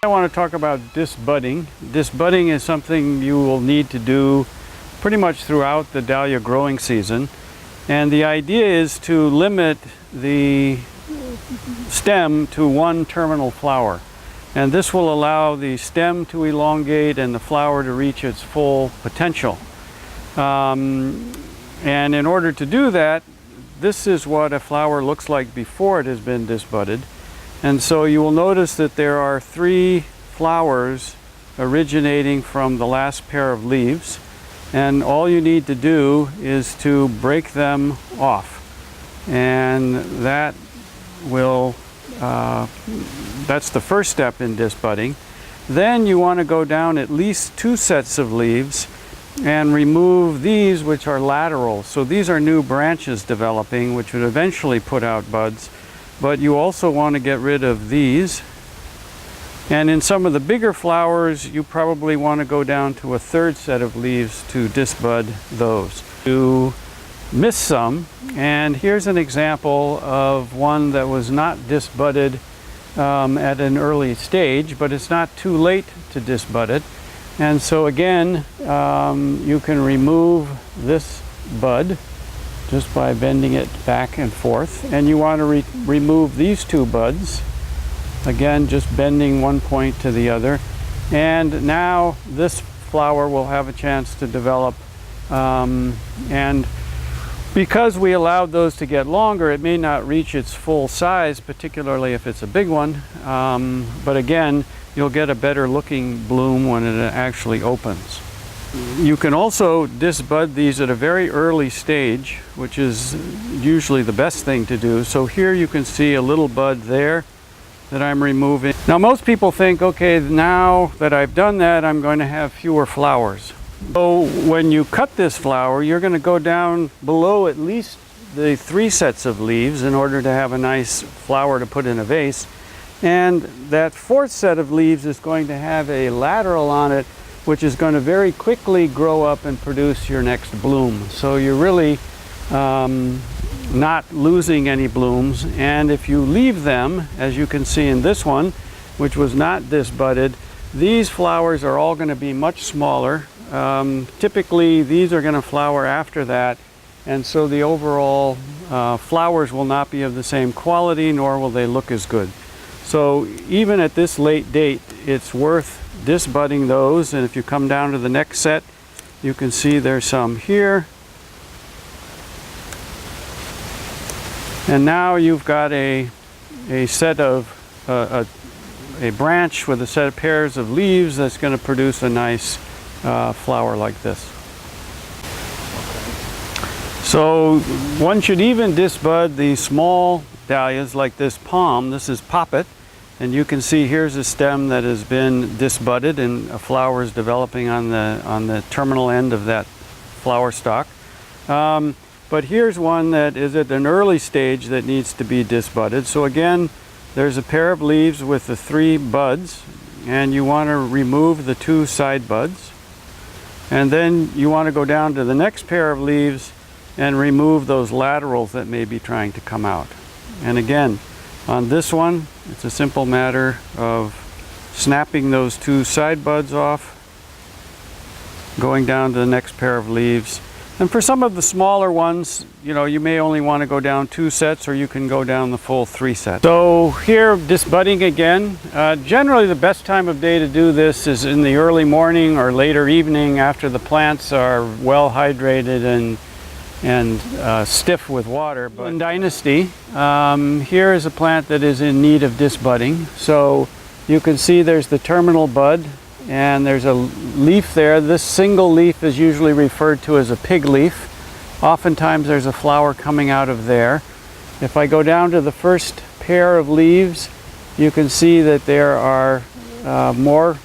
I want to talk about disbudding. Disbudding is something you will need to do pretty much throughout the dahlia growing season. And the idea is to limit the stem to one terminal flower. And this will allow the stem to elongate and the flower to reach its full potential. And in order to do that, this is what a flower looks like before it has been disbudded. And so you will notice that there are 3 flowers originating from the last pair of leaves, and all you need to do is to break them off, and that will that's the first step in disbudding. Then you want to go down at least 2 sets of leaves and remove these, which are lateral. So these are new branches developing, which would eventually put out buds. But you also want to get rid of these. And in some of the bigger flowers, you probably want to go down to a 3rd set of leaves to disbud those. You miss some, and here's an example of one that was not disbudded at an early stage, but it's not too late to disbud it. And so again, you can remove this bud just by bending it back and forth, and you want to remove these 2 buds, again just bending one point to the other, and now this flower will have a chance to develop, and because we allowed those to get longer, it may not reach its full size, particularly if it's a big one, but again you'll get a better looking bloom when it actually opens. You can also disbud these at a very early stage, which is usually the best thing to do. So here you can see a little bud there that I'm removing. Now most people think, okay, now that I've done that, I'm going to have fewer flowers. So when you cut this flower, you're going to go down below at least the 3 sets of leaves in order to have a nice flower to put in a vase. And that 4th set of leaves is going to have a lateral on it, which is going to very quickly grow up and produce your next bloom. So you're really not losing any blooms. And if you leave them, as you can see in this one, which was not disbudded, these flowers are all going to be much smaller. Typically these are going to flower after that, and so the overall flowers will not be of the same quality, nor will they look as good. So even at this late date, it's worth disbudding those. And if you come down to the next set, you can see there's some here. And now you've got a set of a branch with a set of pairs of leaves that's going to produce a nice flower like this. So one should even disbud the small dahlias like this palm. This is poppet. And you can see here's a stem that has been disbudded and a flower is developing on the terminal end of that flower stalk. But here's one that is at an early stage that needs to be disbudded. So again, there's a pair of leaves with the 3 buds, and you want to remove the 2 side buds. And then you want to go down to the next pair of leaves and remove those laterals that may be trying to come out. And again, on this one, it's a simple matter of snapping those 2 side buds off, going down to the next pair of leaves. And for some of the smaller ones, you know, you may only want to go down 2 sets, or you can go down the full 3 sets. So here, disbudding again. Generally the best time of day to do this is in the early morning or later evening after the plants are well hydrated and stiff with water. But in Dynasty, here is a plant that is in need of disbudding. So you can see there's the terminal bud, and there's a leaf there. This single leaf is usually referred to as a pig leaf. Oftentimes there's a flower coming out of there. If I go down to the first pair of leaves, you can see that there are more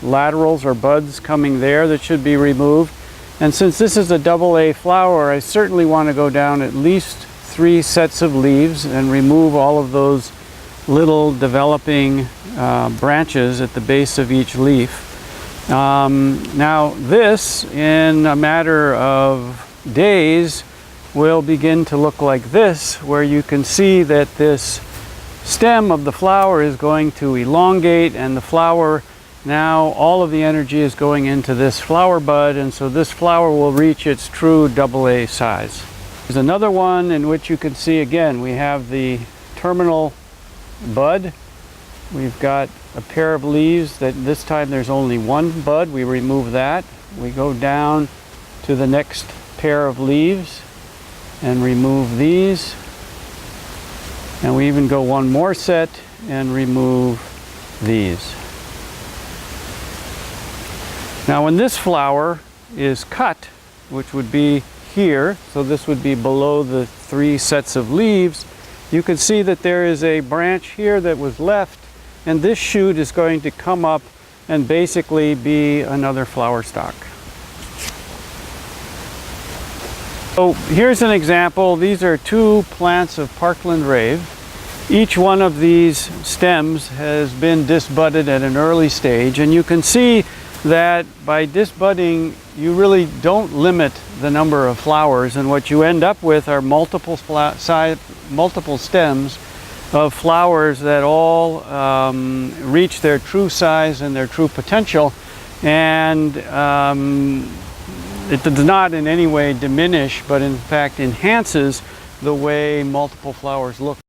laterals or buds coming there that should be removed. And since this is a AA flower, I certainly want to go down at least 3 sets of leaves and remove all of those little developing branches at the base of each leaf. Now this, in a matter of days, will begin to look like this, where you can see that this stem of the flower is going to elongate, and the flower, now all of the energy is going into this flower bud, and so this flower will reach its true AA size. There's another one in which you can see again we have the terminal bud. We've got a pair of leaves that this time there's only one bud. We remove that. We go down to the next pair of leaves and remove these, and we even go one more set and remove these. Now when this flower is cut, which would be here, so this would be below the 3 sets of leaves, you can see that there is a branch here that was left, and this shoot is going to come up and basically be another flower stalk. So here's an example. These are 2 plants of Parkland Rave. Each one of these stems has been disbudded at an early stage, and you can see that by disbudding you really don't limit the number of flowers, and what you end up with are multiple stems of flowers that all reach their true size and their true potential, and it does not in any way diminish, but in fact enhances the way multiple flowers look.